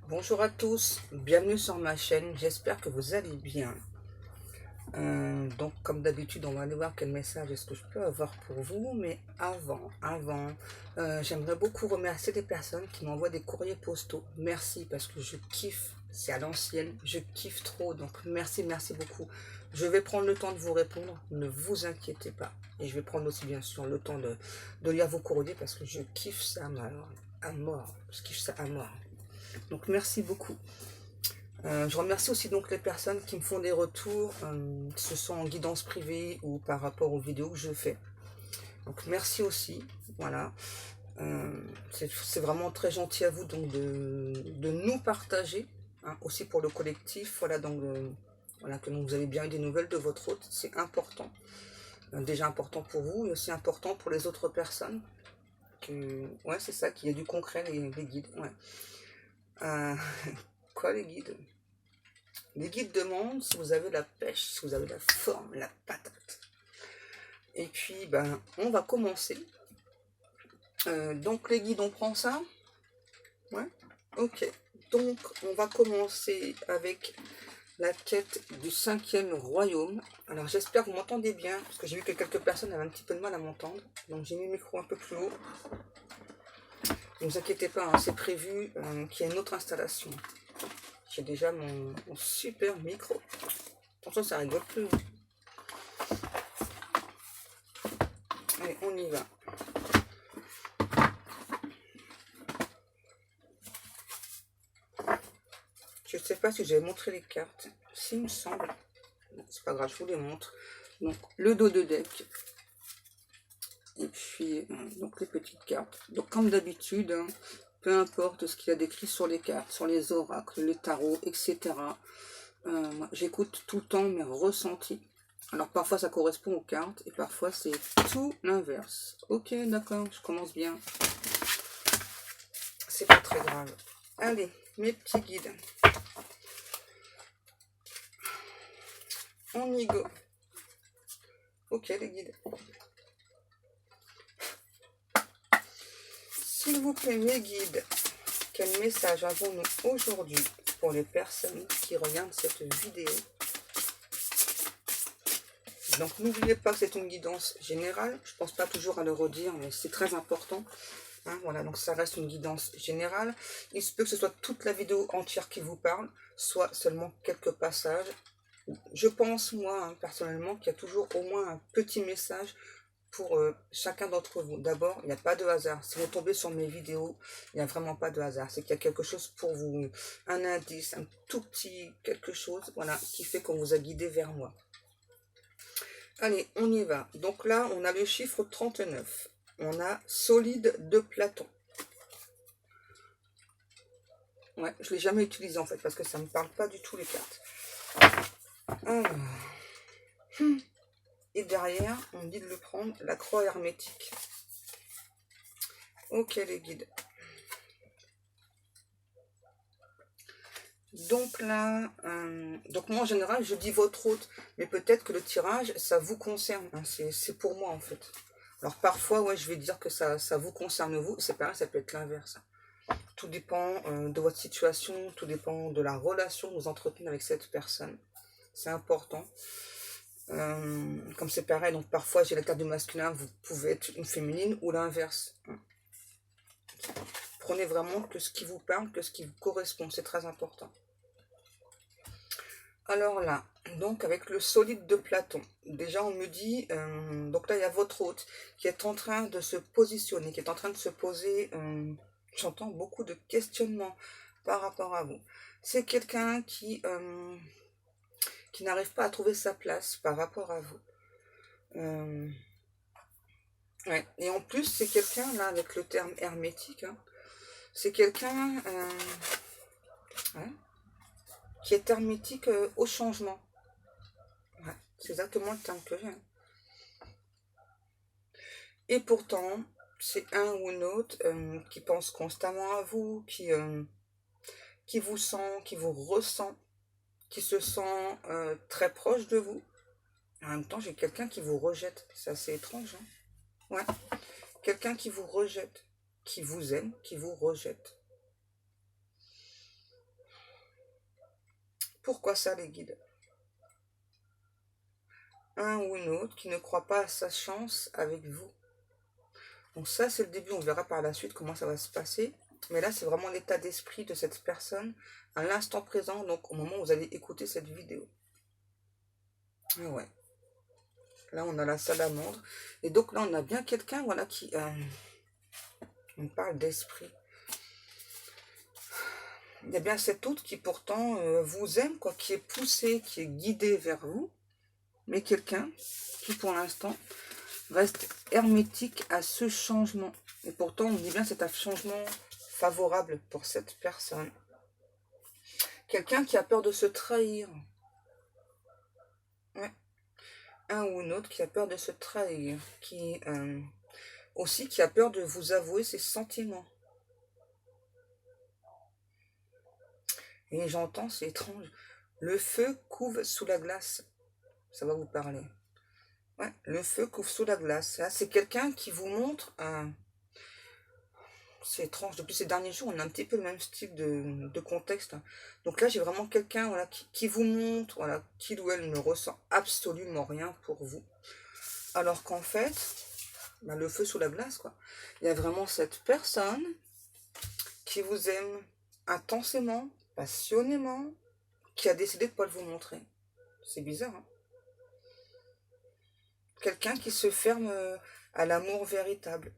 Bonjour à tous, bienvenue sur ma chaîne, j'espère que vous allez bien. Donc comme d'habitude, on va aller voir quel message est-ce que je peux avoir pour vous. Mais avant, j'aimerais beaucoup remercier les personnes qui m'envoient des courriers postaux. Merci parce que je kiffe, c'est à l'ancienne, je kiffe trop, donc merci beaucoup. Je vais prendre le temps de vous répondre, ne vous inquiétez pas. Et je vais prendre aussi bien sûr le temps de lire vos courriers parce que je kiffe ça à mort, je kiffe ça à mort. Donc merci beaucoup. Je remercie aussi donc les personnes qui me font des retours, que ce soit en guidance privée ou par rapport aux vidéos que je fais. Donc merci aussi, voilà. C'est vraiment très gentil à vous donc de nous partager, hein, aussi pour le collectif, voilà, donc voilà, que vous avez bien eu des nouvelles de votre hôte, c'est important. Déjà important pour vous et aussi important pour les autres personnes. Ouais, c'est ça, qu'il y ait du concret, les guides. Ouais. Euh, quoi les guides? Les guides demandent si vous avez la pêche, si vous avez la forme, la patate. Et puis, ben, on va commencer. Donc, les guides, on prend ça. Ouais. Ok. Donc, on va commencer avec la quête du 5e royaume. Alors, j'espère que vous m'entendez bien, parce que j'ai vu que quelques personnes avaient un petit peu de mal à m'entendre. Donc, j'ai mis le micro un peu plus haut. Ne vous inquiétez pas, hein, c'est prévu qu'il y ait une autre installation. J'ai déjà mon super micro. Attention, ça rigole plus. Allez, on y va. Je ne sais pas si j'ai montré les cartes. S'il me semble. C'est pas grave, je vous les montre. Donc, le dos de deck. Et puis, donc les petites cartes. Donc, comme d'habitude, hein, peu importe ce qu'il y a décrit sur les cartes, sur les oracles, les tarots, etc. J'écoute tout le temps mes ressentis. Alors, parfois, ça correspond aux cartes. Et parfois, c'est tout l'inverse. Ok, d'accord, je commence bien. C'est pas très grave. Allez, mes petits guides. On y go. Ok, les guides. S'il vous plaît, mes guides, quel message avons-nous aujourd'hui pour les personnes qui regardent cette vidéo? Donc, n'oubliez pas que c'est une guidance générale. Je ne pense pas toujours à le redire, mais c'est très important. Hein, voilà, donc ça reste une guidance générale. Il se peut que ce soit toute la vidéo entière qui vous parle, soit seulement quelques passages. Je pense, moi, hein, personnellement, qu'il y a toujours au moins un petit message pour chacun d'entre vous. D'abord, il n'y a pas de hasard. Si vous tombez sur mes vidéos, il n'y a vraiment pas de hasard. C'est qu'il y a quelque chose pour vous, un indice, un tout petit quelque chose, voilà, qui fait qu'on vous a guidé vers moi. Allez, on y va. Donc là, on a le chiffre 39. On a solide de Platon. Ouais, je ne l'ai jamais utilisé en fait, parce que ça ne me parle pas du tout les cartes. Alors. Et derrière, on dit de le prendre, la croix hermétique. Ok les guides. Donc là, donc moi en général, je dis votre hôte, mais peut-être que le tirage, ça vous concerne. Hein, c'est pour moi en fait. Alors parfois, ouais, je vais dire que ça vous concerne vous. C'est pareil, ça peut être l'inverse. Tout dépend de votre situation, tout dépend de la relation que vous entretenez avec cette personne. C'est important. Comme c'est pareil, donc parfois j'ai la carte du masculin, vous pouvez être une féminine ou l'inverse. Prenez vraiment que ce qui vous parle, que ce qui vous correspond, c'est très important. Alors là, donc avec le solide de Platon, déjà on me dit, donc là il y a votre hôte qui est en train de se positionner, qui est en train de se poser, j'entends beaucoup de questionnements par rapport à vous. C'est quelqu'un qui n'arrive pas à trouver sa place par rapport à vous. Ouais. Et en plus, c'est quelqu'un, là, avec le terme hermétique, hein, c'est quelqu'un ouais, qui est hermétique au changement. Ouais, c'est exactement le terme que j'ai. Hein. Et pourtant, c'est un ou une autre qui pense constamment à vous, qui vous sent, qui vous ressent, qui se sent très proche de vous. En même temps, j'ai quelqu'un qui vous rejette. C'est assez étrange. Hein. Ouais. Quelqu'un qui vous rejette, qui vous aime, qui vous rejette. Pourquoi ça, les guides? Un ou une autre qui ne croit pas à sa chance avec vous. Donc ça, c'est le début. On verra par la suite comment ça va se passer. Mais là, c'est vraiment l'état d'esprit de cette personne à l'instant présent, donc au moment où vous allez écouter cette vidéo. Ah ouais. Là, on a la salamandre. Et donc là, on a bien quelqu'un, voilà, qui... on parle d'esprit. Il y a bien cet autre qui pourtant vous aime, quoi, qui est poussé, qui est guidé vers vous. Mais quelqu'un qui, pour l'instant, reste hermétique à ce changement. Et pourtant, on dit bien que c'est un changement favorable pour cette personne. Quelqu'un qui a peur de se trahir. Ouais. Un ou une autre qui a peur de se trahir. Qui aussi qui a peur de vous avouer ses sentiments. Et j'entends, c'est étrange. Le feu couve sous la glace. Ça va vous parler. Ouais, le feu couve sous la glace. C'est quelqu'un qui vous montre un... C'est étrange, depuis ces derniers jours, on a un petit peu le même style de contexte. Donc là, j'ai vraiment quelqu'un voilà, qui vous montre, voilà, qu'il ou elle ne ressent absolument rien pour vous. Alors qu'en fait, bah, le feu sous la glace, quoi. Il y a vraiment cette personne qui vous aime intensément, passionnément, qui a décidé de ne pas le vous montrer. C'est bizarre, hein? Quelqu'un qui se ferme à l'amour véritable.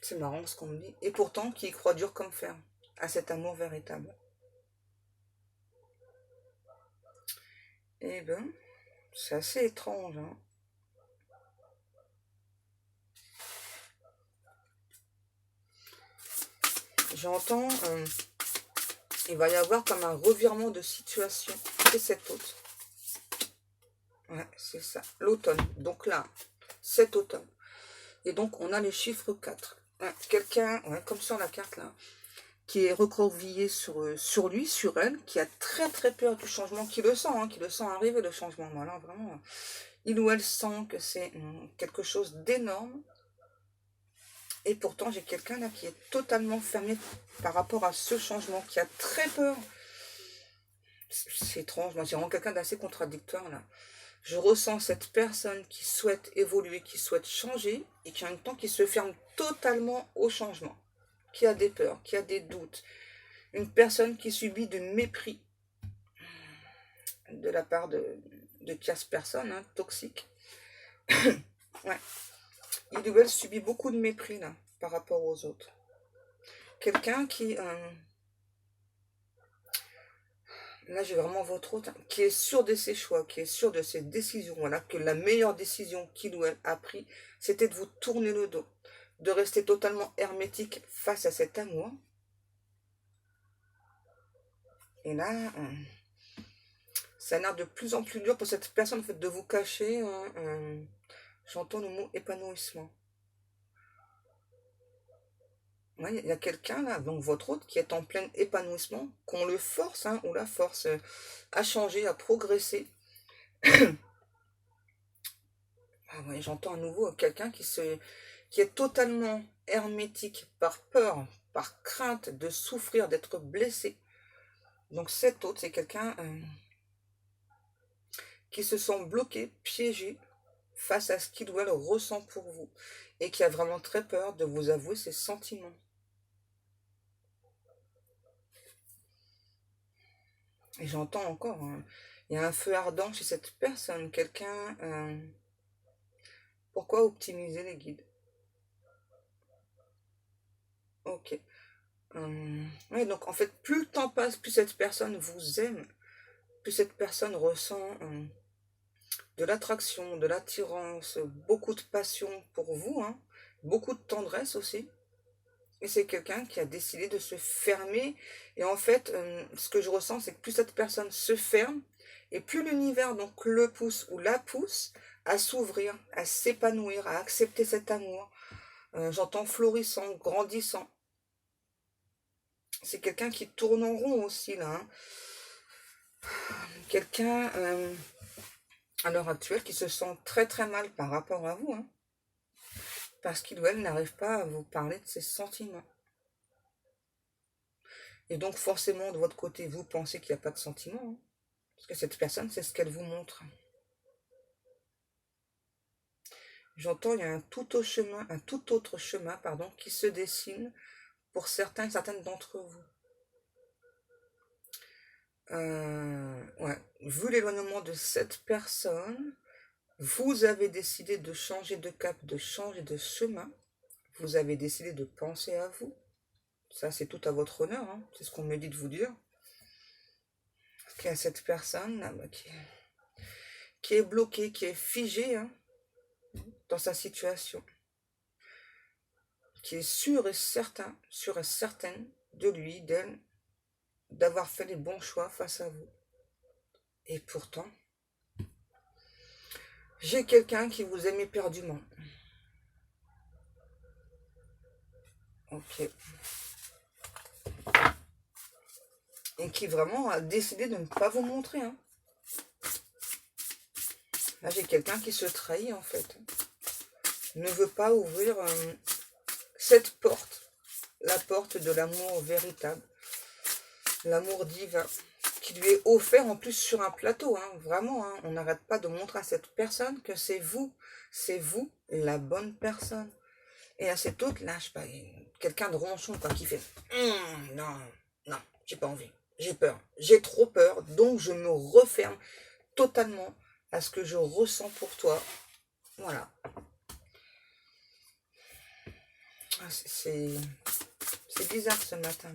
C'est marrant ce qu'on me dit. Et pourtant, qui y croit dur comme fer à cet amour véritable. Eh ben, c'est assez étrange, hein. J'entends, il va y avoir comme un revirement de situation. C'est cet automne. Ouais, c'est ça. L'automne. Donc là, cet automne. Et donc, on a le chiffre 4. Ouais, quelqu'un, ouais, comme sur la carte là, qui est recroquevillé sur lui, sur elle, qui a très très peur du changement, qui le sent arriver le changement. Voilà, vraiment, il ou elle sent que c'est quelque chose d'énorme. Et pourtant, j'ai quelqu'un là qui est totalement fermé par rapport à ce changement, qui a très peur. C'est étrange, moi j'ai vraiment quelqu'un d'assez contradictoire là. Je ressens cette personne qui souhaite évoluer, qui souhaite changer, et qui en même temps qui se ferme totalement au changement, qui a des peurs, qui a des doutes. Une personne qui subit de mépris de la part de tierces personnes, hein, toxiques. Ouais. Il ou elle subit beaucoup de mépris là, par rapport aux autres. Quelqu'un qui... là, j'ai vraiment votre autre, hein, qui est sûr de ses choix, qui est sûr de ses décisions. Voilà, que la meilleure décision qu'il ou elle a prise, c'était de vous tourner le dos, de rester totalement hermétique face à cet amour. Et là, ça a l'air de plus en plus dur pour cette personne en fait, de vous cacher. J'entends le mot épanouissement. Ouais, il y a quelqu'un là, donc votre autre, qui est en plein épanouissement, qu'on le force, hein, ou la force à changer, à progresser. Ah ouais, j'entends à nouveau quelqu'un qui est totalement hermétique par peur, par crainte de souffrir, d'être blessé. Donc cet autre, c'est quelqu'un qui se sent bloqué, piégé face à ce qu'il ou elle ressent pour vous et qui a vraiment très peur de vous avouer ses sentiments. Et j'entends encore, hein, il y a un feu ardent chez cette personne, quelqu'un... pourquoi optimiser les guides? Ok. Ouais, donc en fait, plus le temps passe, plus cette personne vous aime, plus cette personne ressent de l'attraction, de l'attirance, beaucoup de passion pour vous, hein, beaucoup de tendresse aussi. Et c'est quelqu'un qui a décidé de se fermer. Et en fait, ce que je ressens, c'est que plus cette personne se ferme, et plus l'univers donc le pousse ou la pousse à s'ouvrir, à s'épanouir, à accepter cet amour. J'entends florissant, grandissant. C'est quelqu'un qui tourne en rond aussi, là. Hein. Quelqu'un, à l'heure actuelle, qui se sent très très mal par rapport à vous. Hein, parce qu'il ou elle n'arrive pas à vous parler de ses sentiments. Et donc forcément, de votre côté, vous pensez qu'il n'y a pas de sentiment, hein, parce que cette personne, c'est ce qu'elle vous montre. J'entends, il y a un tout autre chemin, pardon, qui se dessine pour certains et certaines d'entre vous. Ouais. Vu l'éloignement de cette personne, vous avez décidé de changer de cap, de changer de chemin. Vous avez décidé de penser à vous. Ça, c'est tout à votre honneur, hein. C'est ce qu'on me dit de vous dire. Qu'il y a cette personne là, bah, qui est bloquée, qui est figée, hein, dans sa situation. Qui est sûr et certain, sûre et certaine de lui, d'elle, d'avoir fait les bons choix face à vous. Et pourtant, j'ai quelqu'un qui vous aime éperdument. Ok. Et qui vraiment a décidé de ne pas vous montrer, hein. Là, j'ai quelqu'un qui se trahit, en fait. Ne veut pas ouvrir cette porte. La porte de l'amour véritable. L'amour divin. Qui lui est offert en plus sur un plateau, hein. Vraiment, hein. On n'arrête pas de montrer à cette personne que c'est vous. C'est vous, la bonne personne. Et à cet autre, là, je sais pas, quelqu'un de ronchon, quoi, qui fait non, non, j'ai pas envie. J'ai peur. J'ai trop peur. Donc, je me referme totalement à ce que je ressens pour toi. Voilà. C'est bizarre ce matin.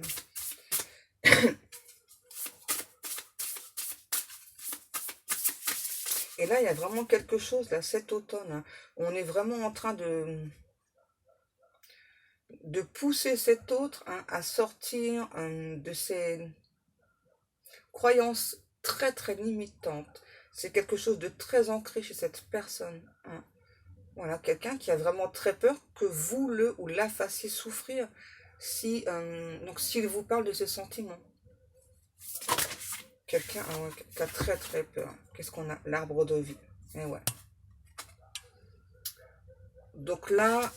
Et là, il y a vraiment quelque chose, là, cet automne. Hein, on est vraiment en train de pousser cet autre, hein, à sortir de ses croyances très, très limitantes. C'est quelque chose de très ancré chez cette personne. Hein. Voilà, quelqu'un qui a vraiment très peur que vous le ou la fassiez souffrir donc s'il vous parle de ses sentiments. Quelqu'un qui a très très peur. Qu'est-ce qu'on a? L'arbre de vie. Et ouais. Donc là,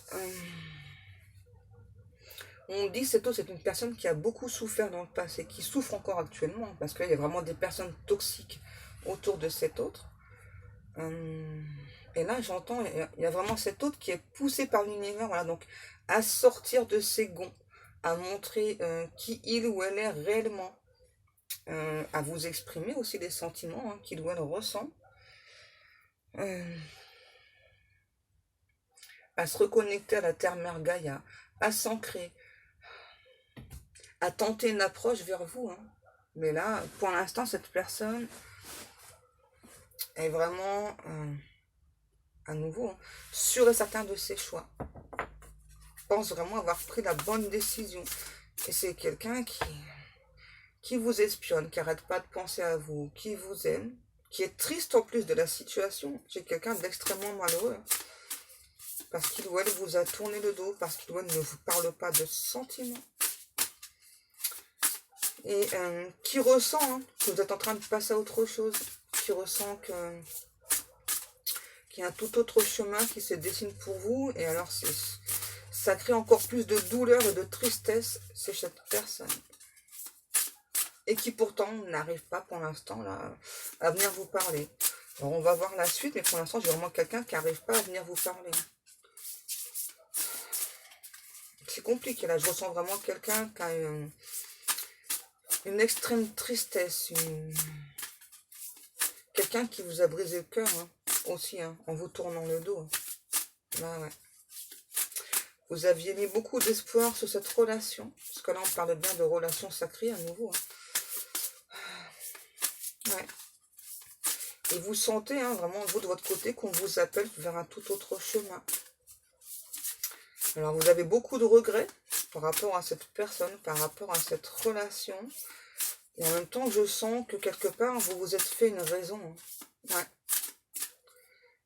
on dit cette autre, c'est une personne qui a beaucoup souffert dans le passé, qui souffre encore actuellement, parce qu'il y a vraiment des personnes toxiques autour de cet autre. Et là, j'entends, il y a vraiment cet autre qui est poussé par l'univers, voilà, donc à sortir de ses gonds, à montrer qui il ou elle est réellement, à vous exprimer aussi des sentiments hein, qu'il ou elle ressent, à se reconnecter à la terre-mère Gaïa, à s'ancrer, à tenter une approche vers vous. Hein. Mais là, pour l'instant, cette personne est vraiment, à nouveau, hein, sûre et certain de ses choix. Pense vraiment avoir pris la bonne décision. Et c'est quelqu'un qui vous espionne, qui n'arrête pas de penser à vous, qui vous aime, qui est triste en plus de la situation. J'ai quelqu'un d'extrêmement malheureux. Hein, parce qu'il ou elle vous a tourné le dos, parce qu'il ou elle ne vous parle pas de sentiments. Et qui ressent hein, que vous êtes en train de passer à autre chose, qui ressent qu'il y a un tout autre chemin qui se dessine pour vous, et alors ça crée encore plus de douleur et de tristesse chez cette personne. Et qui pourtant n'arrive pas pour l'instant là à venir vous parler. Alors on va voir la suite, mais pour l'instant j'ai vraiment quelqu'un qui n'arrive pas à venir vous parler. C'est compliqué là, je ressens vraiment quelqu'un qui a une extrême tristesse, quelqu'un qui vous a brisé le cœur hein, aussi, hein, en vous tournant le dos. Hein. Là, ouais. Vous aviez mis beaucoup d'espoir sur cette relation, parce que là on parle bien de relation sacrée à nouveau. Hein. Ouais. Et vous sentez hein, vraiment, vous de votre côté, qu'on vous appelle vers un tout autre chemin. Alors vous avez beaucoup de regrets par rapport à cette personne, par rapport à cette relation. Et en même temps, je sens que quelque part, vous vous êtes fait une raison. Hein.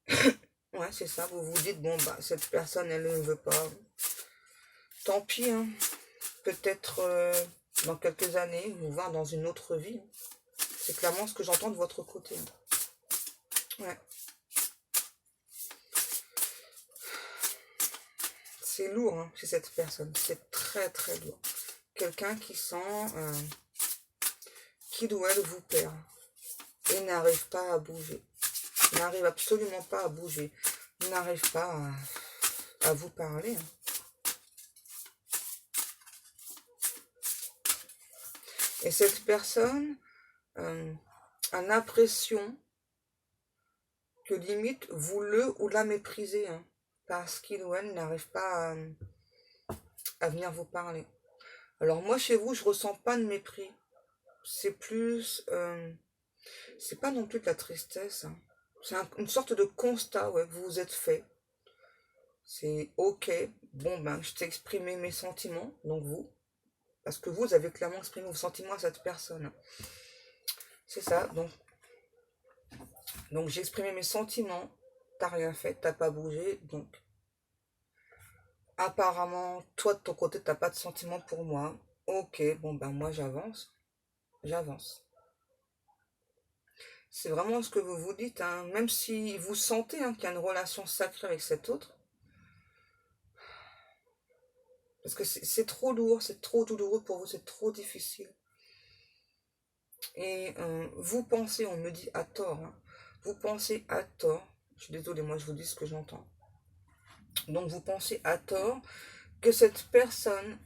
Ouais. Ouais, c'est ça. Vous vous dites, bon, bah, cette personne, elle ne veut pas. Tant pis, hein. Peut-être dans quelques années, vous voir dans une autre vie. C'est clairement ce que j'entends de votre côté. Ouais. C'est lourd, hein, chez cette personne. C'est très, très lourd. quelqu'un qui sent qu'il ou elle vous perd et n'arrive pas à bouger. N'arrive absolument pas à bouger. N'arrive pas à vous parler. Et cette personne a l'impression que limite vous le ou la méprisez, hein, parce qu'il ou elle n'arrive pas à venir vous parler. Alors moi chez vous je ressens pas de mépris, c'est plus c'est pas non plus de la tristesse, hein. C'est une sorte de constat, ouais, que vous vous êtes fait. C'est ok, bon ben je t'ai exprimé mes sentiments, donc vous, parce que vous avez clairement exprimé vos sentiments à cette personne. C'est ça, donc j'ai exprimé mes sentiments, t'as rien fait, t'as pas bougé, donc apparemment, toi de ton côté, t'as pas de sentiments pour moi. Ok, bon ben moi j'avance. J'avance. C'est vraiment ce que vous vous dites, hein. Même si vous sentez hein, qu'il y a une relation sacrée avec cet autre. Parce que c'est trop lourd, c'est trop douloureux pour vous, c'est trop difficile. Et vous pensez, on me dit à tort, hein, vous pensez à tort, je suis désolée, moi je vous dis ce que j'entends. Donc vous pensez à tort que cette personne,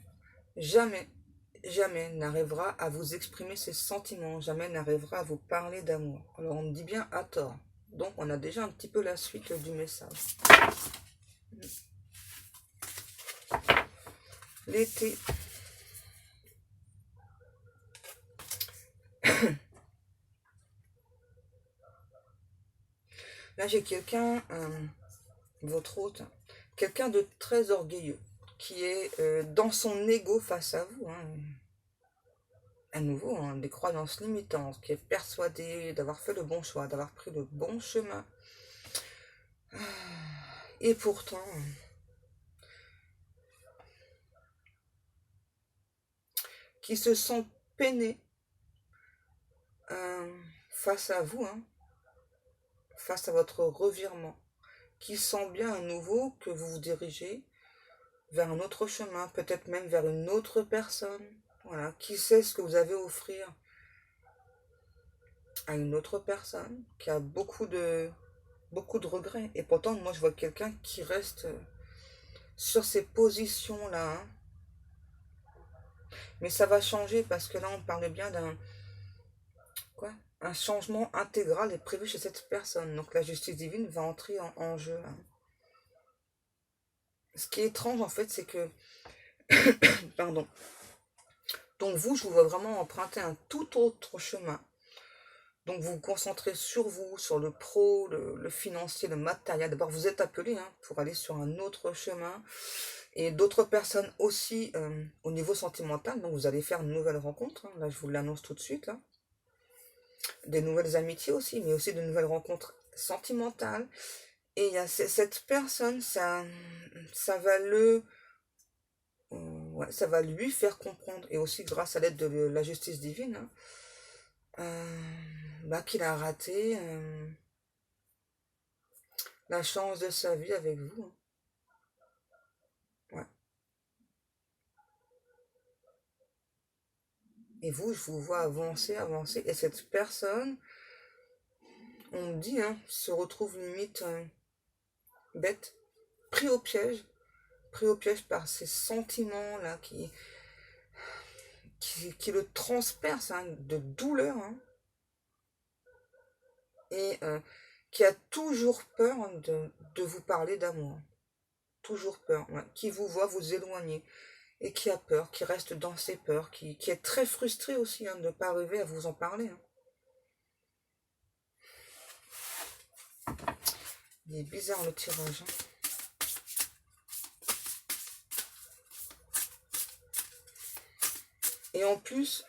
jamais, jamais n'arrivera à vous exprimer ses sentiments, jamais n'arrivera à vous parler d'amour. Alors on me dit bien à tort. Donc on a déjà un petit peu la suite du message. L'été. Là j'ai quelqu'un, votre hôte, quelqu'un de très orgueilleux, qui est dans son ego face à vous, hein. À nouveau, hein, des croyances limitantes, qui est persuadé d'avoir fait le bon choix, d'avoir pris le bon chemin. Et pourtant, qui se sent peiné face à vous, hein, face à votre revirement, qui sent bien à nouveau que vous vous dirigez vers un autre chemin, peut-être même vers une autre personne, voilà, qui sait ce que vous avez à offrir à une autre personne, qui a beaucoup de regrets. Et pourtant, moi, je vois quelqu'un qui reste sur ces positions-là, hein. Mais ça va changer parce que là, on parle bien d'un un changement intégral est prévu chez cette personne. Donc la justice divine va entrer en jeu, hein. Ce qui est étrange, en fait, c'est que... Pardon. Donc vous, je vous vois vraiment emprunter un tout autre chemin. Donc vous vous concentrez sur vous, sur le pro, le financier, le matériel. D'abord, vous êtes appelé hein, pour aller sur un autre chemin. Et d'autres personnes aussi au niveau sentimental. Donc vous allez faire une nouvelle rencontre, hein. Là, je vous l'annonce tout de suite. Là. Des nouvelles amitiés aussi, mais aussi de nouvelles rencontres sentimentales. Et il y a cette personne, ça va ouais, ça va lui faire comprendre, et aussi grâce à l'aide de la justice divine, hein, bah, qu'il a raté la chance de sa vie avec vous, hein. Ouais. Et vous, je vous vois avancer, avancer, et cette personne, on me dit, hein, se retrouve limite bête, pris au piège par ces sentiments-là qui le transpercent hein, de douleur, hein, et qui a toujours peur hein, de vous parler d'amour. Toujours peur, ouais, qui vous voit vous éloigner, et qui a peur, qui reste dans ses peurs, qui est très frustré aussi hein, de ne pas arriver à vous en parler, hein. Il est bizarre le tirage, hein. Et en plus,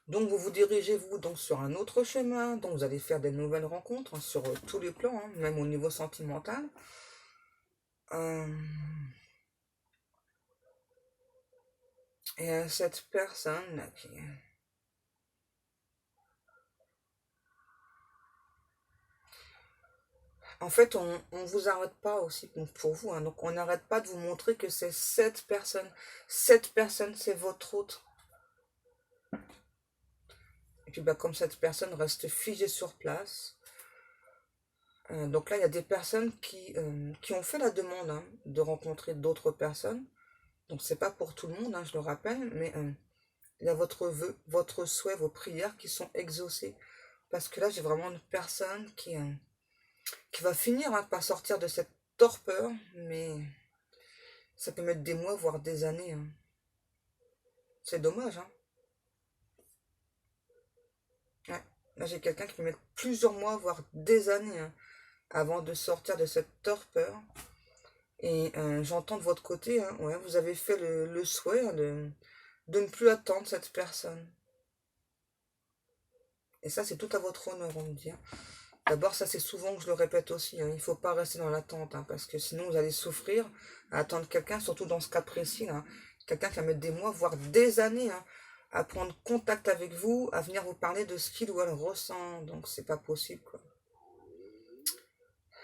donc vous vous dirigez vous donc sur un autre chemin, donc vous allez faire des nouvelles rencontres hein, sur tous les plans, hein, même au niveau sentimental. Et cette personne là qui... En fait, on vous arrête pas aussi pour vous, hein. Donc on n'arrête pas de vous montrer que c'est cette personne. Cette personne, c'est votre autre. Et puis bah, comme cette personne reste figée sur place, donc là, il y a des personnes qui ont fait la demande, hein, de rencontrer d'autres personnes. Donc c'est pas pour tout le monde, hein, je le rappelle, mais il y a votre vœu, votre souhait, vos prières qui sont exaucées. Parce que là, j'ai vraiment une personne qui va finir, hein, par sortir de cette torpeur, mais ça peut mettre des mois, voire des années, hein. C'est dommage, hein. Ouais. Là, j'ai quelqu'un qui peut mettre plusieurs mois, voire des années, hein, avant de sortir de cette torpeur. Et j'entends de votre côté, hein, ouais, vous avez fait le souhait, hein, de ne plus attendre cette personne. Et ça, c'est tout à votre honneur, on me dit, hein. D'abord, ça c'est souvent que je le répète aussi, hein, il ne faut pas rester dans l'attente, hein, parce que sinon vous allez souffrir à attendre quelqu'un, surtout dans ce cas précis, là, hein. Quelqu'un qui va mettre des mois, voire des années, hein, à prendre contact avec vous, à venir vous parler de ce qu'il ou elle ressent. Donc c'est pas possible, quoi.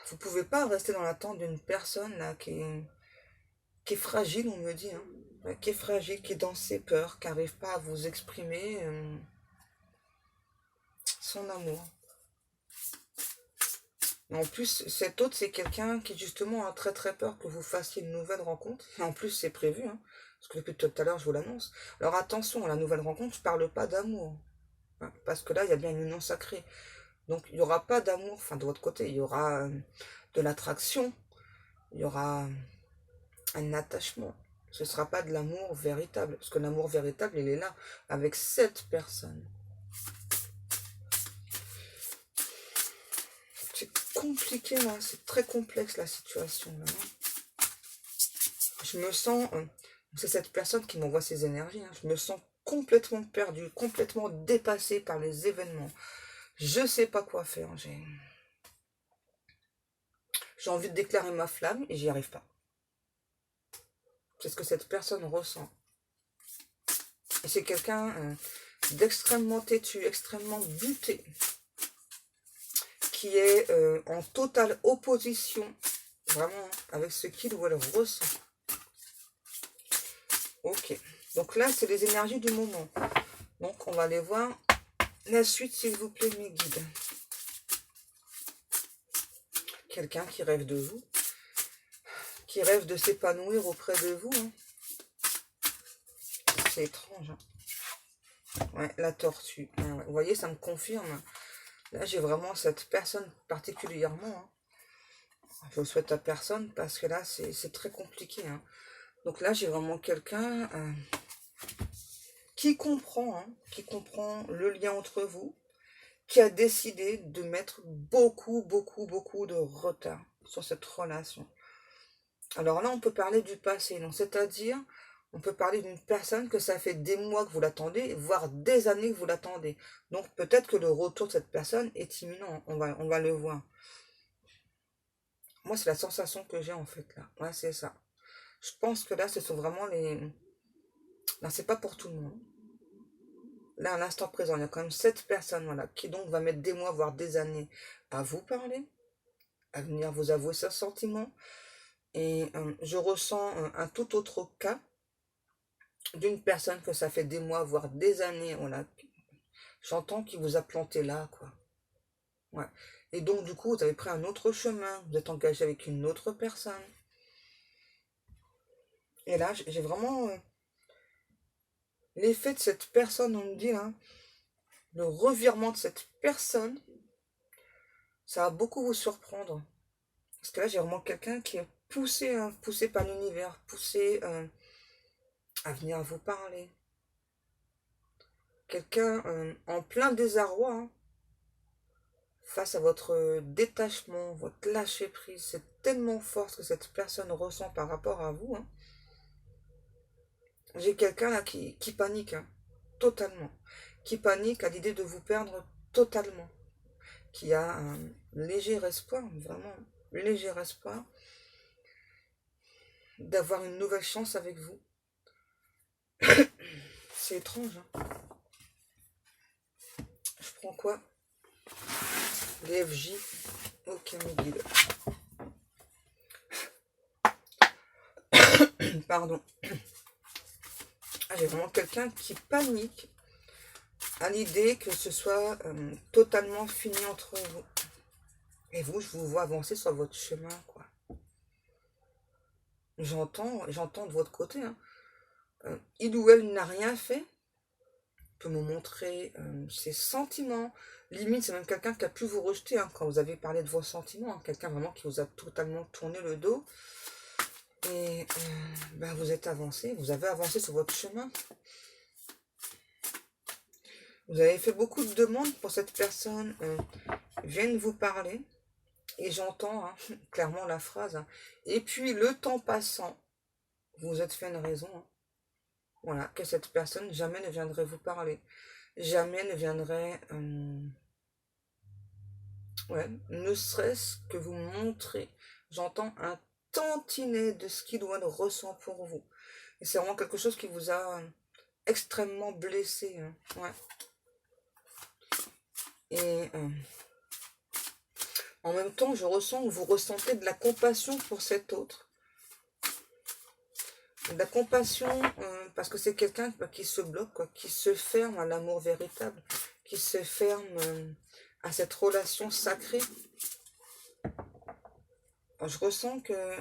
Vous pouvez pas rester dans l'attente d'une personne là qui est fragile, on me dit, hein. Ouais, qui est fragile, qui est dans ses peurs, qui n'arrive pas à vous exprimer son amour. En plus, cet autre, c'est quelqu'un qui justement a très très peur que vous fassiez une nouvelle rencontre. Et en plus, c'est prévu, hein, parce que depuis tout à l'heure, je vous l'annonce. Alors attention, à la nouvelle rencontre, je ne parle pas d'amour, hein, parce que là, il y a bien une union sacrée. Donc, il n'y aura pas d'amour, enfin, de votre côté, il y aura de l'attraction, il y aura un attachement. Ce ne sera pas de l'amour véritable, parce que l'amour véritable, il est là, avec cette personne. C'est compliqué, là, c'est très complexe, la situation, là. Je me sens, c'est cette personne qui m'envoie ses énergies, hein, je me sens complètement perdue, complètement dépassée par les événements. Je sais pas quoi faire, j'ai envie de déclarer ma flamme et j'y arrive pas. C'est ce que cette personne ressent. Et c'est quelqu'un d'extrêmement têtu, extrêmement buté, qui est en totale opposition, vraiment, avec ce qu'il ou elle ressent. Ok, donc là, c'est les énergies du moment. Donc, on va aller voir la suite, s'il vous plaît, mes guides. Quelqu'un qui rêve de vous, qui rêve de s'épanouir auprès de vous, hein. C'est étrange, hein. Ouais, la tortue. Ouais. Vous voyez, ça me confirme. Là, j'ai vraiment cette personne particulièrement, hein. Je le souhaite à personne parce que là, c'est très compliqué, hein. Donc là, j'ai vraiment quelqu'un qui comprend, hein, qui comprend le lien entre vous, qui a décidé de mettre beaucoup, beaucoup, beaucoup de retard sur cette relation. Alors là, on peut parler du passé, donc c'est-à-dire, on peut parler d'une personne que ça fait des mois que vous l'attendez, voire des années que vous l'attendez. Donc peut-être que le retour de cette personne est imminent, on va le voir. Moi, c'est la sensation que j'ai en fait là. Ouais, c'est ça. Je pense que là, ce sont vraiment les... Non, c'est pas pour tout le monde. Là, à l'instant présent, il y a quand même cette personne, voilà, qui donc va mettre des mois, voire des années à vous parler, à venir vous avouer ses sentiments. Et je ressens un tout autre cas d'une personne que ça fait des mois, voire des années, voilà, j'entends qu'il vous a planté là, quoi. Ouais. Et donc, du coup, vous avez pris un autre chemin, vous êtes engagé avec une autre personne. Et là, j'ai vraiment l'effet de cette personne, on me dit, hein, le revirement de cette personne, ça va beaucoup vous surprendre. Parce que là, j'ai vraiment quelqu'un qui est poussé, hein, poussé par l'univers, poussé à venir vous parler. Quelqu'un en plein désarroi, hein, face à votre détachement, votre lâcher-prise. C'est tellement fort ce que cette personne ressent par rapport à vous, hein. J'ai quelqu'un là qui panique, hein, totalement. Qui panique à l'idée de vous perdre totalement. Qui a un léger espoir, vraiment léger espoir, d'avoir une nouvelle chance avec vous. C'est étrange, hein. Je prends quoi? Les FJ. Ok, mes guides. Pardon. Ah, j'ai vraiment quelqu'un qui panique à l'idée que ce soit totalement fini entre vous. Et vous, je vous vois avancer sur votre chemin, quoi. J'entends de votre côté, hein. Il ou elle n'a rien fait, peut me montrer ses sentiments. Limite, c'est même quelqu'un qui a pu vous rejeter hein, quand vous avez parlé de vos sentiments. Hein. Quelqu'un vraiment qui vous a totalement tourné le dos. Et ben, vous êtes avancé, vous avez avancé sur votre chemin. Vous avez fait beaucoup de demandes pour cette personne vienne vous parler. Et j'entends hein, clairement la phrase. Hein. Et puis, le temps passant, vous vous êtes fait une raison. Hein. Voilà, que cette personne jamais ne viendrait vous parler. Jamais ne viendrait... ouais, ne serait-ce que vous montrer. J'entends un tantinet de ce qu'il ou elle ressent pour vous. Et c'est vraiment quelque chose qui vous a extrêmement blessé. Hein. Ouais. Et en même temps, je ressens que vous ressentez de la compassion pour cet autre. De la compassion, parce que c'est quelqu'un qui se bloque, quoi, qui se ferme à l'amour véritable, qui se ferme à cette relation sacrée. Je ressens que...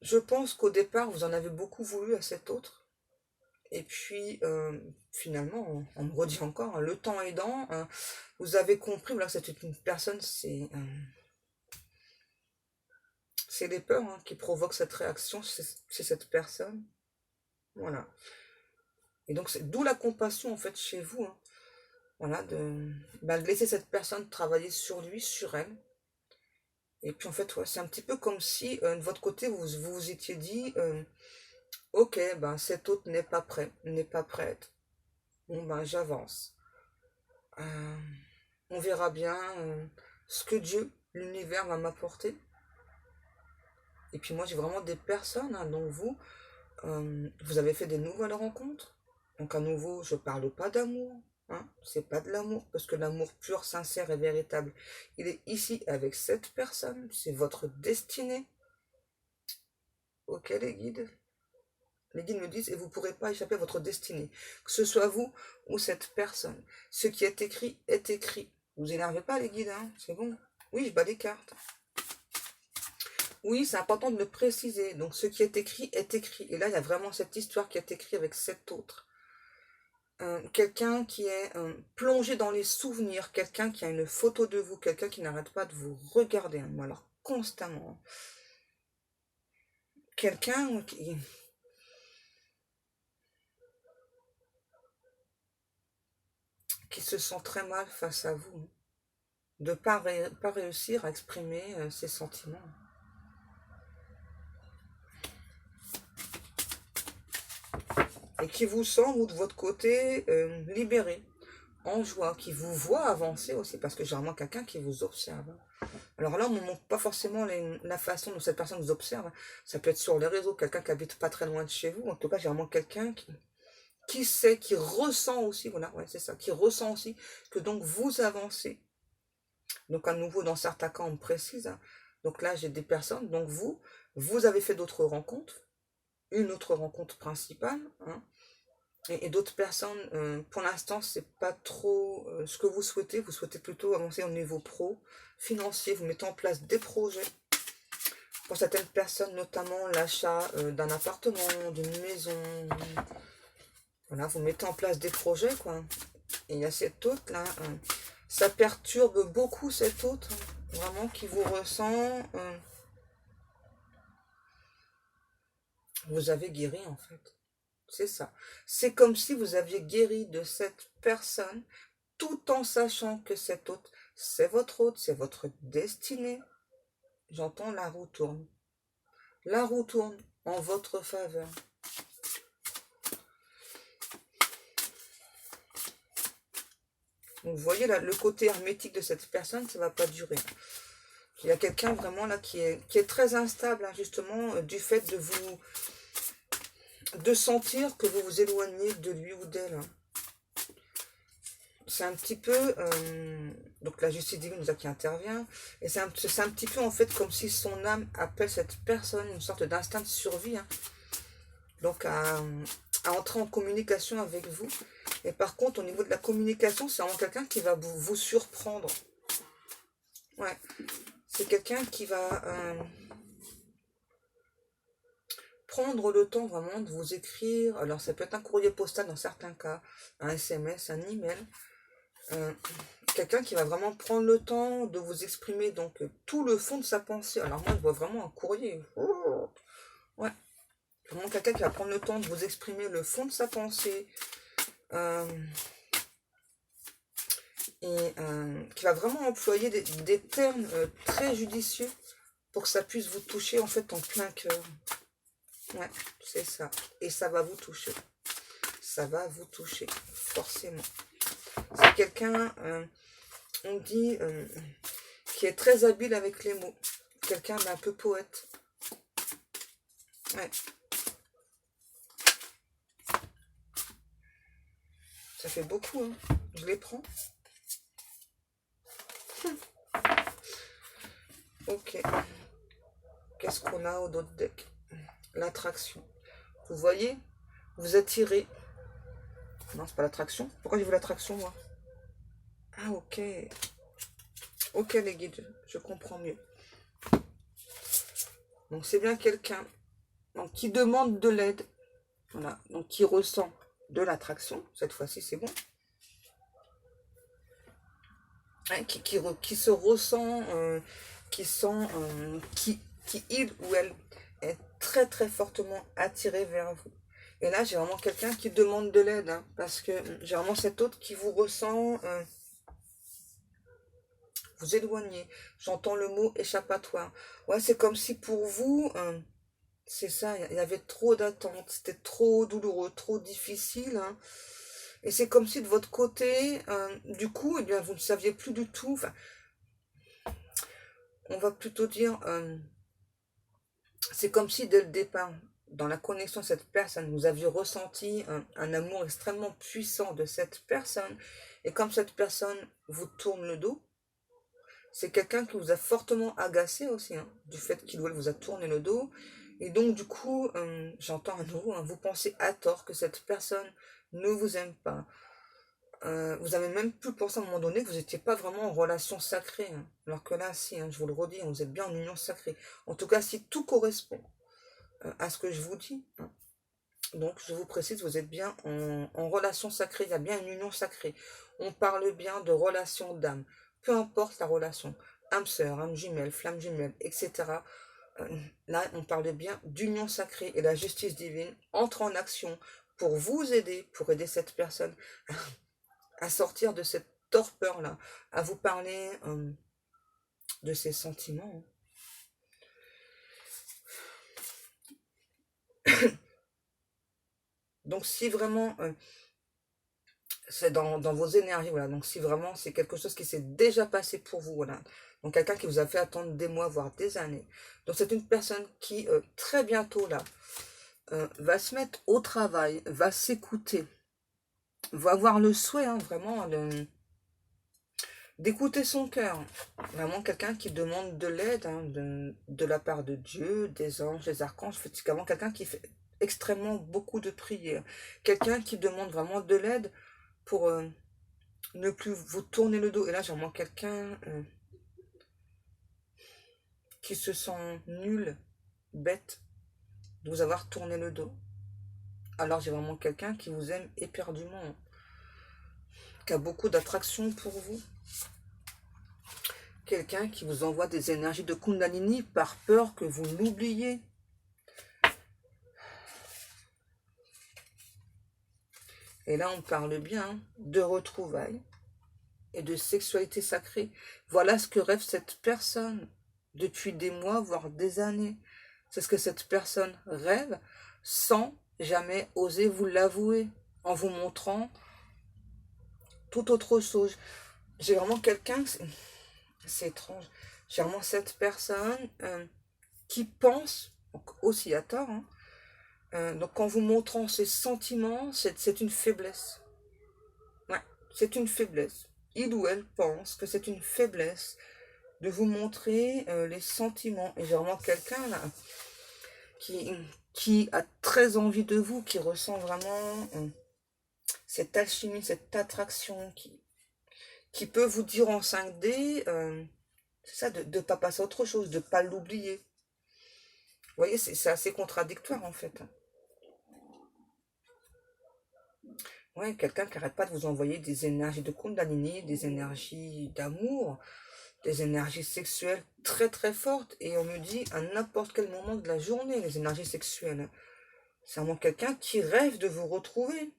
Je pense qu'au départ, vous en avez beaucoup voulu à cet autre. Et puis, finalement, on me redit encore, hein, le temps aidant, vous avez compris voilà, que c'est une personne, c'est les peurs hein, qui provoquent cette réaction chez cette personne. Voilà. Et donc, c'est d'où la compassion, en fait, chez vous. Hein. Voilà, de laisser cette personne travailler sur lui, sur elle. Et puis, en fait, ouais, c'est un petit peu comme si, de votre côté, vous étiez dit, ok, ben, cet autre n'est pas prêt, n'est pas prête. Bon, ben, j'avance. Euh, on verra bien ce que Dieu, l'univers, va m'apporter. Et puis moi, j'ai vraiment des personnes, hein, dont vous avez fait des nouvelles rencontres. Donc à nouveau, je parle pas d'amour. Hein, c'est pas de l'amour, parce que l'amour pur, sincère et véritable, il est ici avec cette personne. C'est votre destinée. Ok, les guides? Les guides me disent, et vous ne pourrez pas échapper à votre destinée. Que ce soit vous ou cette personne. Ce qui est écrit est écrit. Vous énervez pas, les guides, hein, c'est bon. Oui, je bats des cartes. Oui, c'est important de le préciser. Donc, ce qui est écrit est écrit. Et là, il y a vraiment cette histoire qui est écrite avec cet autre. Quelqu'un qui est plongé dans les souvenirs, quelqu'un qui a une photo de vous, quelqu'un qui n'arrête pas de vous regarder, hein, alors constamment. Quelqu'un qui se sent très mal face à vous, hein, de ne pas réussir à exprimer ses sentiments. Et qui vous sent, vous, de votre côté, libéré, en joie, qui vous voit avancer aussi, parce que j'ai vraiment quelqu'un qui vous observe. Alors là, on ne me montre pas forcément la façon dont cette personne vous observe. Ça peut être sur les réseaux, quelqu'un qui habite pas très loin de chez vous. En tout cas, j'ai vraiment quelqu'un qui sait, qui ressent aussi, voilà, ouais, c'est ça, qui ressent aussi que donc vous avancez. Donc à nouveau, dans certains cas, on me précise. Hein. Donc là, j'ai des personnes, donc vous avez fait d'autres rencontres, une autre rencontre principale, hein, et d'autres personnes, pour l'instant, c'est pas trop ce que vous souhaitez plutôt avancer au niveau pro, financier, vous mettez en place des projets. Pour certaines personnes, notamment l'achat d'un appartement, d'une maison, voilà, vous mettez en place des projets, quoi. Et il y a cet autre là, ça perturbe beaucoup cet autre, hein, vraiment qui vous ressent. Vous avez guéri en fait. C'est ça. C'est comme si vous aviez guéri de cette personne tout en sachant que cet autre, c'est votre destinée. J'entends la roue tourne. La roue tourne en votre faveur. Donc vous voyez là, le côté hermétique de cette personne, ça ne va pas durer. Il y a quelqu'un vraiment là qui est très instable, hein, justement, du fait de sentir que vous vous éloignez de lui ou d'elle. Hein. c'est un petit peu, donc la justice divine déjà qui intervient, et c'est un petit peu en fait comme si son âme appelle cette personne, une sorte d'instinct de survie, hein, donc à entrer en communication avec vous. Et par contre, au niveau de la communication, c'est vraiment quelqu'un qui va vous surprendre. Ouais, c'est quelqu'un qui va prendre le temps vraiment de vous écrire. Alors ça peut être un courrier postal dans certains cas, un SMS, un email. Quelqu'un qui va vraiment prendre le temps de vous exprimer donc tout le fond de sa pensée. Alors moi je vois vraiment un courrier. Oh, ouais, vraiment quelqu'un qui va prendre le temps de vous exprimer le fond de sa pensée. Et qui va vraiment employer des termes très judicieux pour que ça puisse vous toucher en fait en plein cœur. Ouais, c'est ça. Et ça va vous toucher. Ça va vous toucher, forcément. C'est quelqu'un, on dit, qui est très habile avec les mots. Quelqu'un d'un peu poète. Ouais. Ça fait beaucoup, hein. Je les prends. Ok. Qu'est-ce qu'on a au d'autres deck? L'attraction. Vous voyez? Vous attirez. Non, c'est pas l'attraction. Pourquoi j'ai vu l'attraction, moi? Ah, ok. Ok, les guides, je comprends mieux. Donc, c'est bien quelqu'un qui demande de l'aide. Voilà. Donc, qui ressent de l'attraction. Cette fois-ci, c'est bon. Hein, qui se ressent, qui il ou elle est très, très fortement attiré vers vous. Et là, j'ai vraiment quelqu'un qui demande de l'aide. Hein, parce que j'ai vraiment cet autre qui vous ressent... vous éloigner. J'entends le mot échappatoire. Ouais, c'est comme si pour vous, c'est ça, il y avait trop d'attentes, c'était trop douloureux, trop difficile. Hein. Et c'est comme si de votre côté, du coup, eh bien, vous ne saviez plus du tout. Enfin, on va plutôt dire, c'est comme si dès le départ, dans la connexion de cette personne, vous aviez ressenti un amour extrêmement puissant de cette personne. Et comme cette personne vous tourne le dos, c'est quelqu'un qui vous a fortement agacé aussi, hein, du fait qu'il vous a tourné le dos. Et donc, du coup, j'entends à nouveau, hein, vous pensez à tort que cette personne ne vous aime pas. Vous avez même pu penser à un moment donné que vous n'étiez pas vraiment en relation sacrée. Hein. Alors que là, si, hein, je vous le redis, vous êtes bien en union sacrée. En tout cas, si tout correspond à ce que je vous dis. Hein. Donc, je vous précise, vous êtes bien en relation sacrée. Il y a bien une union sacrée. On parle bien de relation d'âme. Peu importe la relation. Âme sœur, âme jumelle, flamme jumelle, etc. Là, on parle bien d'union sacrée. Et la justice divine entre en action pour vous aider, pour aider cette personne à sortir de cette torpeur-là, à vous parler de ses sentiments. Donc, si vraiment... c'est dans vos énergies, voilà. Donc, si vraiment c'est quelque chose qui s'est déjà passé pour vous, voilà. Donc, quelqu'un qui vous a fait attendre des mois, voire des années. Donc, c'est une personne qui, très bientôt, là, va se mettre au travail, va s'écouter, va avoir le souhait, hein, vraiment, d'écouter son cœur. Vraiment, quelqu'un qui demande de l'aide, hein, de la part de Dieu, des anges, des archanges. C'est vraiment quelqu'un qui fait extrêmement beaucoup de prières. Quelqu'un qui demande vraiment de l'aide pour... ne plus vous tourner le dos. Et là, j'ai vraiment quelqu'un qui se sent nul, bête, de vous avoir tourné le dos. Alors, j'ai vraiment quelqu'un qui vous aime éperdument, qui a beaucoup d'attraction pour vous. Quelqu'un qui vous envoie des énergies de Kundalini par peur que vous l'oubliez. Et là, on parle bien de retrouvailles et de sexualité sacrée. Voilà ce que rêve cette personne depuis des mois, voire des années. C'est ce que cette personne rêve sans jamais oser vous l'avouer, en vous montrant tout autre chose. J'ai vraiment quelqu'un, c'est étrange, j'ai vraiment cette personne qui pense, aussi à tort, hein, donc en vous montrant ses sentiments, c'est une faiblesse. Ouais, c'est une faiblesse. Il ou elle pense que c'est une faiblesse de vous montrer les sentiments. Et j'ai vraiment quelqu'un là qui, qui a très envie de vous, qui ressent vraiment cette alchimie, cette attraction, qui peut vous dire en 5D, c'est ça, de ne pas passer à autre chose, de ne pas l'oublier. Vous voyez, c'est assez contradictoire en fait. Ouais, quelqu'un qui n'arrête pas de vous envoyer des énergies de Kundalini, des énergies d'amour, des énergies sexuelles très très fortes. Et on me dit à n'importe quel moment de la journée, les énergies sexuelles. C'est vraiment quelqu'un qui rêve de vous retrouver.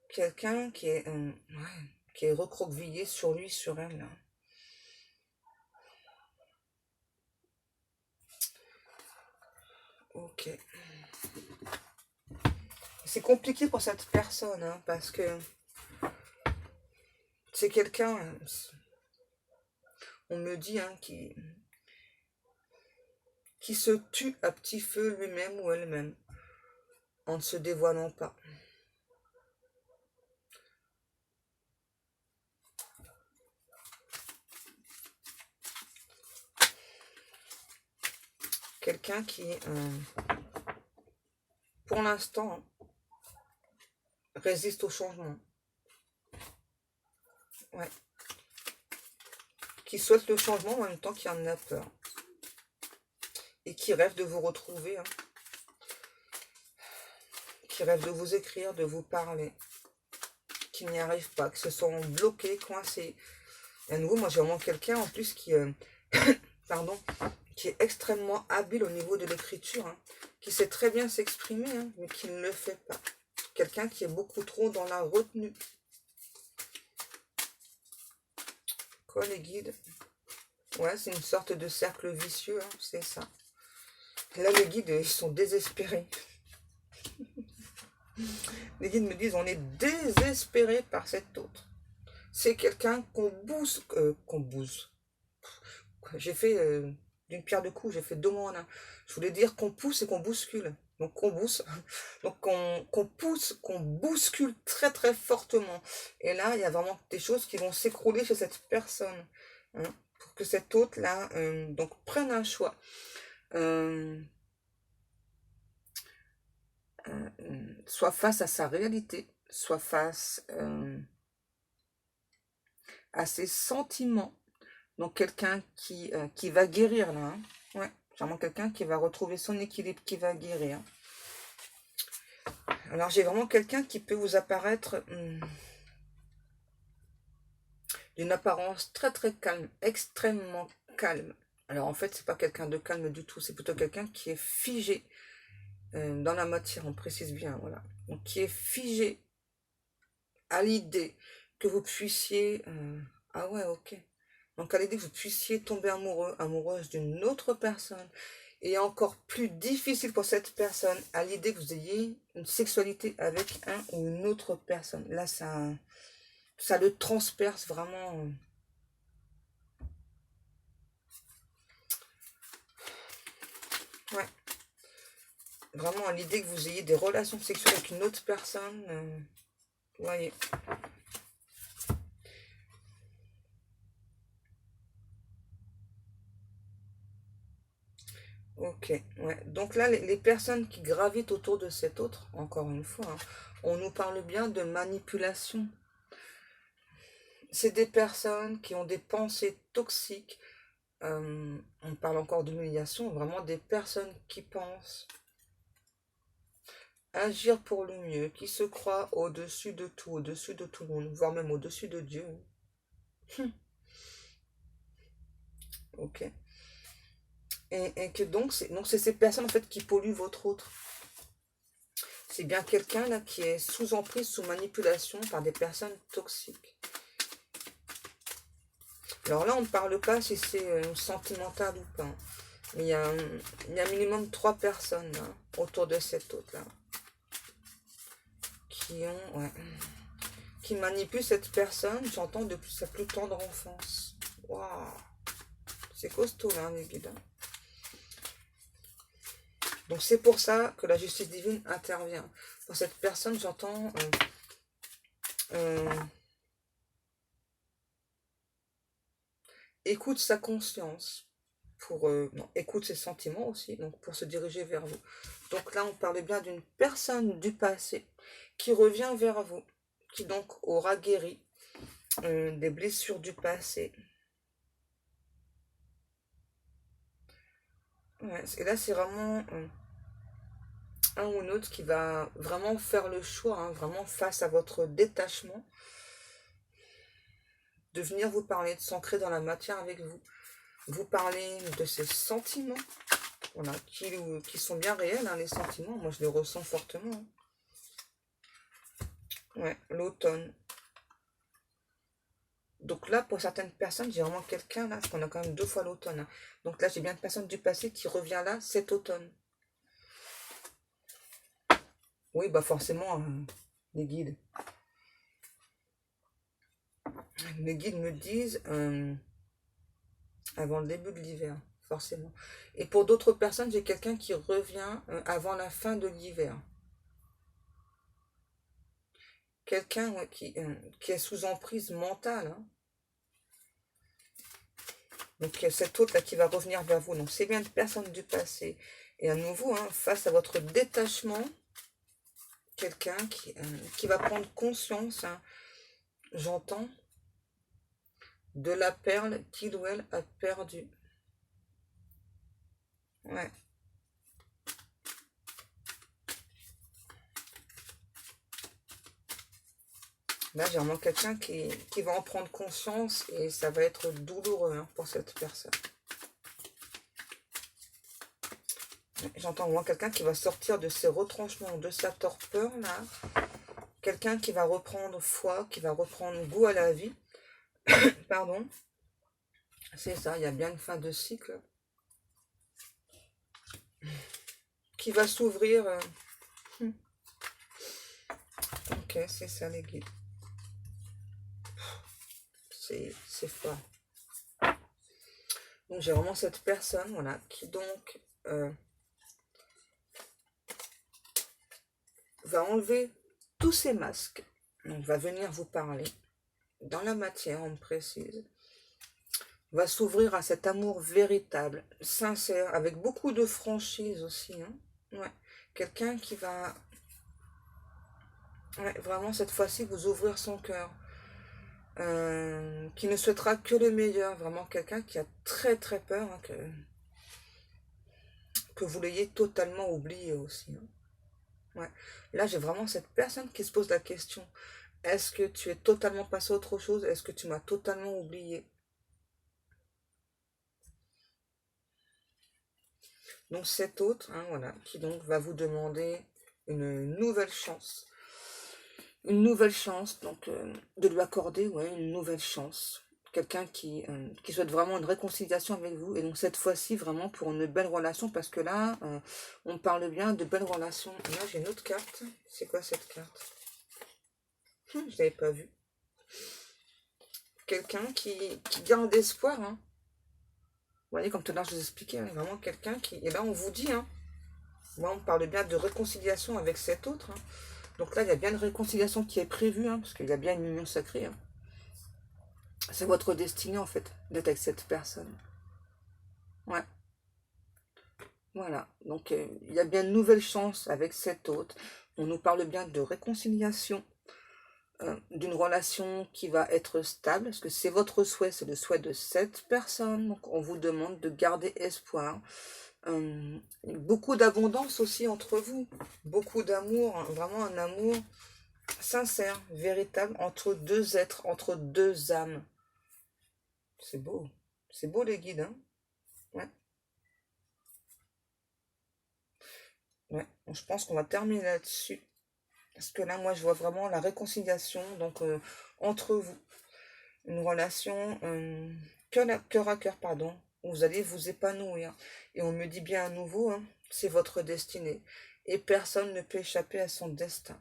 Quelqu'un ouais, qui est recroquevillé sur lui, sur elle. Ok. C'est compliqué pour cette personne, hein, parce que c'est quelqu'un, on me dit, hein, qui se tue à petit feu lui-même ou elle-même, en ne se dévoilant pas. Quelqu'un qui, pour l'instant, résiste au changement. Ouais. Qui souhaite le changement en même temps qui en a peur. Et qui rêve de vous retrouver. Hein. Qui rêve de vous écrire, de vous parler. Qui n'y arrive pas, qui se sont bloqués, coincés. Et à nouveau, moi j'ai vraiment quelqu'un en plus qui, pardon, qui est extrêmement habile au niveau de l'écriture. Hein. Qui sait très bien s'exprimer, hein, mais qui ne le fait pas. Quelqu'un qui est beaucoup trop dans la retenue. Quoi les guides? Ouais, c'est une sorte de cercle vicieux, hein, c'est ça. Et là, les guides, ils sont désespérés. Les guides me disent, on est désespéré par cet autre. C'est quelqu'un qu'on bouse, J'ai fait d'une pierre deux coups, j'ai fait deux mots en un. Je voulais dire qu'on pousse et qu'on bouscule. Donc qu'on pousse, donc qu'on pousse, qu'on bouscule très très fortement. Et là, il y a vraiment des choses qui vont s'écrouler chez cette personne. Hein, pour que cet autre-là donc prenne un choix. Soit face à sa réalité, soit face à ses sentiments. Donc quelqu'un qui va guérir là. Hein. Ouais, vraiment quelqu'un qui va retrouver son équilibre, qui va guérir. Alors j'ai vraiment quelqu'un qui peut vous apparaître d'une apparence très très calme, extrêmement calme. Alors en fait c'est pas quelqu'un de calme du tout, c'est plutôt quelqu'un qui est figé dans la matière, on précise bien, voilà. Donc qui est figé à l'idée que vous puissiez... ah ouais, ok. Donc à l'idée que vous puissiez tomber amoureux, amoureuse d'une autre personne. Et encore plus difficile pour cette personne, à l'idée que vous ayez une sexualité avec un ou une autre personne. Là, ça le transperce vraiment. Ouais. Vraiment à l'idée que vous ayez des relations sexuelles avec une autre personne. Vous voyez. Ok, ouais. Donc là, les personnes qui gravitent autour de cet autre, encore une fois, hein, on nous parle bien de manipulation. C'est des personnes qui ont des pensées toxiques. On parle encore d'humiliation, vraiment des personnes qui pensent agir pour le mieux, qui se croient au-dessus de tout, au-dessus de tout le monde, voire même au-dessus de Dieu. Ok. Et que donc c'est ces personnes en fait qui polluent votre autre. C'est bien quelqu'un là qui est sous emprise, sous manipulation par des personnes toxiques. Alors là, on ne parle pas si c'est sentimental ou pas. Mais il y a minimum 3 personnes là, autour de cet autre-là. Ouais, qui manipulent cette personne, j'entends, depuis sa plus tendre enfance. Waouh! C'est costaud là, les guides. Donc c'est pour ça que la justice divine intervient. Pour cette personne, j'entends écoute sa conscience, pour non, écoute ses sentiments aussi, donc pour se diriger vers vous. Donc là, on parle bien d'une personne du passé qui revient vers vous, qui donc aura guéri des blessures du passé. Ouais, et là, c'est vraiment un ou une autre qui va vraiment faire le choix, hein, vraiment face à votre détachement, de venir vous parler, de s'ancrer dans la matière avec vous. Vous parler de ces sentiments, voilà, qui sont bien réels, hein, les sentiments. Moi, je les ressens fortement. Hein. Ouais, l'automne. Donc là, pour certaines personnes, j'ai vraiment quelqu'un là, parce qu'on a quand même 2 fois l'automne. Hein. Donc là, j'ai bien une personne du passé qui revient là cet automne. Oui, bah forcément, les guides. Les guides me disent avant le début de l'hiver, forcément. Et pour d'autres personnes, j'ai quelqu'un qui revient avant la fin de l'hiver. Quelqu'un ouais, qui est sous emprise mentale. Hein. Donc cet autre là qui va revenir vers vous. Donc c'est bien une personne du passé. Et à nouveau, hein, face à votre détachement, quelqu'un qui va prendre conscience, hein, j'entends, de la perle qu'il ou elle a perdue. Ouais. Là, j'ai vraiment quelqu'un qui va en prendre conscience et ça va être douloureux hein, pour cette personne. J'entends vraiment quelqu'un qui va sortir de ses retranchements, de sa torpeur, là. Quelqu'un qui va reprendre foi, qui va reprendre goût à la vie. Pardon. C'est ça, il y a bien une fin de cycle. Qui va s'ouvrir. Ok, c'est ça les guides. C'est fort. Donc j'ai vraiment cette personne, voilà, qui donc va enlever tous ces masques. Donc va venir vous parler dans la matière, on me précise. Va s'ouvrir à cet amour véritable, sincère, avec beaucoup de franchise aussi. Hein. Ouais. Quelqu'un qui va ouais, vraiment cette fois-ci vous ouvrir son cœur. Qui ne souhaitera que le meilleur. Vraiment quelqu'un qui a très très peur hein, que vous l'ayez totalement oublié aussi. Hein. Ouais. Là, j'ai vraiment cette personne qui se pose la question. Est-ce que tu es totalement passé à autre chose? Est-ce que tu m'as totalement oublié? Donc cet autre, hein, voilà, qui donc va vous demander une nouvelle chance. Une nouvelle chance, donc de lui accorder ouais, une nouvelle chance. Quelqu'un qui souhaite vraiment une réconciliation avec vous. Et donc cette fois-ci, vraiment pour une belle relation, parce que là, on parle bien de belles relations. Là, j'ai une autre carte. C'est quoi cette carte? Je ne l'avais pas vue. Quelqu'un qui garde espoir. Hein. Vous voyez, comme tout à l'heure, je vous expliquais, hein, vraiment quelqu'un qui... Et là, on vous dit, hein, moi, on parle bien de réconciliation avec cet autre. Hein. Donc là, il y a bien une réconciliation qui est prévue, hein, parce qu'il y a bien une union sacrée. Hein. C'est votre destinée, en fait, d'être avec cette personne. Ouais, voilà. Donc, il y a bien de nouvelles chances avec cet autre. On nous parle bien de réconciliation, d'une relation qui va être stable, parce que c'est votre souhait, c'est le souhait de cette personne. Donc, on vous demande de garder espoir. Beaucoup d'abondance aussi entre vous. Beaucoup d'amour, hein, vraiment un amour sincère, véritable, entre deux êtres, entre deux âmes. C'est beau. C'est beau les guides, hein? Ouais. Ouais. Bon, je pense qu'on va terminer là-dessus. Parce que là, moi, je vois vraiment la réconciliation donc entre vous. Une relation cœur à cœur, pardon, où vous allez vous épanouir. Et on me dit bien à nouveau, hein, c'est votre destinée. Et personne ne peut échapper à son destin.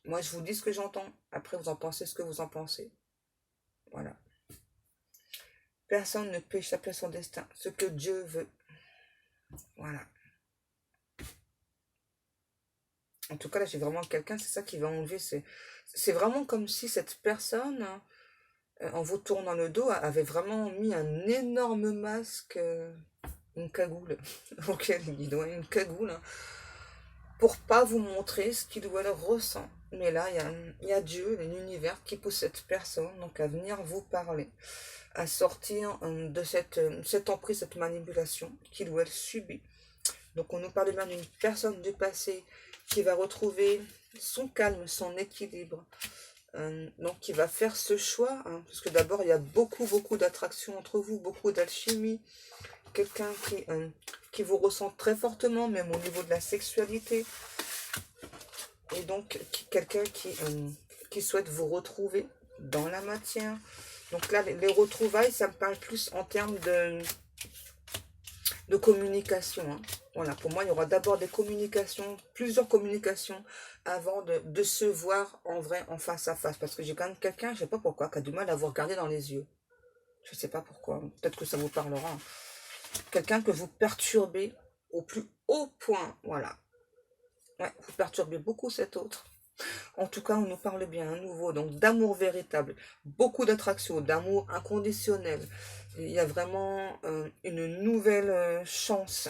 Moi, je vous dis ce que j'entends. Après, vous en pensez ce que vous en pensez. Voilà. Personne ne peut échapper à son destin. Ce que Dieu veut. Voilà. En tout cas, là, j'ai vraiment quelqu'un, c'est ça qui va enlever. C'est vraiment comme si cette personne, en vous tournant le dos, avait vraiment mis un énorme masque, une cagoule. Ok, les guides, ouais, une cagoule, hein, pour pas vous montrer ce qu'il ou elle ressent. Mais là, il y a Dieu, l'univers, qui pousse cette personne donc à venir vous parler, à sortir de cette emprise, cette manipulation qu'il ou elle subit. Donc on nous parle bien d'une personne du passé qui va retrouver son calme, son équilibre. Donc qui va faire ce choix, hein, parce que d'abord il y a beaucoup d'attraction entre vous, beaucoup d'alchimie. Quelqu'un qui vous ressent très fortement, même au niveau de la sexualité. Et donc quelqu'un qui souhaite vous retrouver dans la matière. Donc là, les retrouvailles, ça me parle plus en termes de communication, hein. Voilà, pour moi, il y aura d'abord des communications, plusieurs communications, avant de se voir en vrai, en face à face. Parce que j'ai quand même quelqu'un, je ne sais pas pourquoi, qui a du mal à vous regarder dans les yeux. Je ne sais pas pourquoi. Peut-être que ça vous parlera. Quelqu'un que vous perturbez au plus haut point. Voilà. Ouais, vous perturbez beaucoup cet autre. En tout cas, on nous parle bien à nouveau, donc d'amour véritable, beaucoup d'attraction, d'amour inconditionnel. Il y a vraiment une nouvelle chance.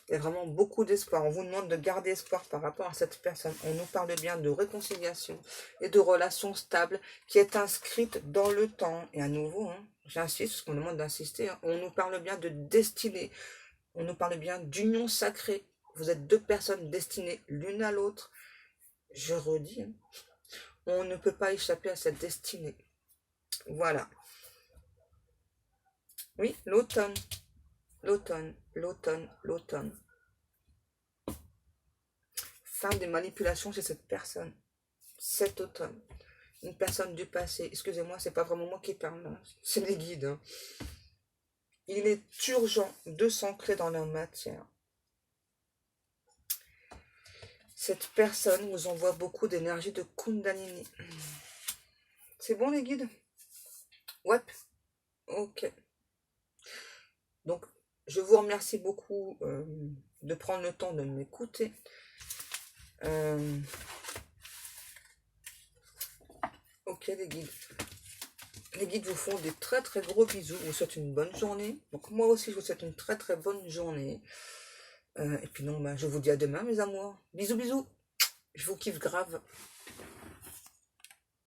Il y a vraiment beaucoup d'espoir. On vous demande de garder espoir par rapport à cette personne. On nous parle bien de réconciliation et de relations stables qui est inscrite dans le temps. Et à nouveau, hein, j'insiste, parce qu'on demande d'insister, hein, on nous parle bien de destinée. On nous parle bien d'union sacrée. Vous êtes deux personnes destinées l'une à l'autre. Je redis, hein, on ne peut pas échapper à cette destinée. Voilà. Oui, l'automne, l'automne, l'automne, l'automne. Fin des manipulations chez cette personne. Cet automne. Une personne du passé. Excusez-moi, c'est pas vraiment moi qui parle, hein. C'est les guides, hein. Il est urgent de s'ancrer dans la matière. Cette personne vous envoie beaucoup d'énergie de Kundalini. C'est bon les guides? Ouais. Ok. Donc, je vous remercie beaucoup de prendre le temps de m'écouter. Ok les guides. Les guides vous font des très gros bisous. Je vous souhaite une bonne journée. Donc moi aussi je vous souhaite une très bonne journée. Et puis non, bah, je vous dis à demain mes amours. Bisous bisous. Je vous kiffe grave.